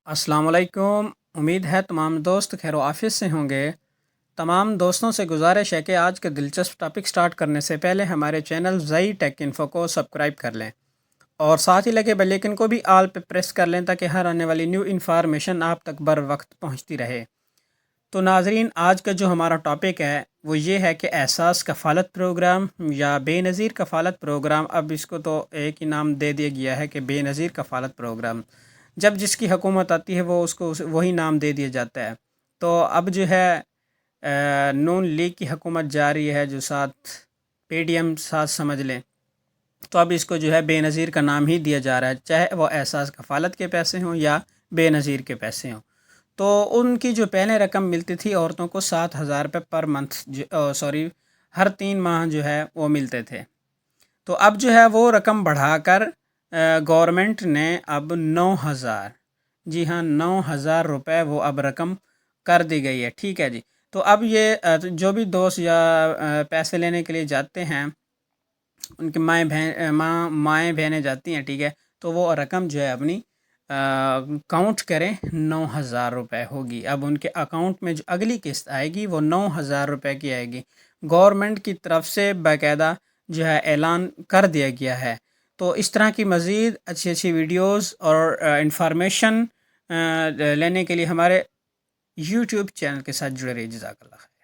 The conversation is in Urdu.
السلام علیکم۔ امید ہے تمام دوست خیر و عافیت سے ہوں گے۔ تمام دوستوں سے گزارش ہے کہ آج کے دلچسپ ٹاپک سٹارٹ کرنے سے پہلے ہمارے چینل زئی ٹیک انفو کو سبسکرائب کر لیں اور ساتھ ہی لگے بیل آئکن کو بھی آل پہ پریس کر لیں تاکہ ہر آنے والی نیو انفارمیشن آپ تک بر وقت پہنچتی رہے۔ تو ناظرین، آج کا جو ہمارا ٹاپک ہے وہ یہ ہے کہ احساس کفالت پروگرام یا بے نظیر کفالت پروگرام۔ اب اس کو تو ایک ہی نام دے دیا گیا ہے کہ بے نظیر کفالت پروگرام۔ جب جس کی حکومت آتی ہے وہ اس کو وہی نام دے دیا جاتا ہے۔ تو اب جو ہے نون لیگ کی حکومت جاری ہے، جو ساتھ پی ڈی ایم ساتھ سمجھ لیں، تو اب اس کو جو ہے بے نظیر کا نام ہی دیا جا رہا ہے، چاہے وہ احساس کفالت کے پیسے ہوں یا بے نظیر کے پیسے ہوں۔ تو ان کی جو پہلے رقم ملتی تھی عورتوں کو 7,000 روپے پر منتھ، ہر 3 ماہ جو ہے وہ ملتے تھے۔ تو اب جو ہے وہ رقم بڑھا کر گورنمنٹ نے اب 9,000، جی ہاں 9,000 روپے وہ اب رقم کر دی گئی ہے۔ ٹھیک ہے جی۔ تو اب یہ جو بھی دوست یا پیسے لینے کے لیے جاتے ہیں، ان کی مائیں بہنیں جاتی ہیں، ٹھیک ہے، تو وہ رقم جو ہے اپنی کاؤنٹ کریں، 9,000 روپے ہوگی۔ اب ان کے اکاؤنٹ میں جو اگلی قسط آئے گی وہ 9,000 روپے کی آئے گی۔ گورنمنٹ کی طرف سے باقاعدہ جو ہے اعلان کر دیا گیا ہے۔ تو اس طرح کی مزید اچھی اچھی ویڈیوز اور انفارمیشن لینے کے لیے ہمارے یوٹیوب چینل کے ساتھ جڑے رہیے۔ جزاک اللہ خیر۔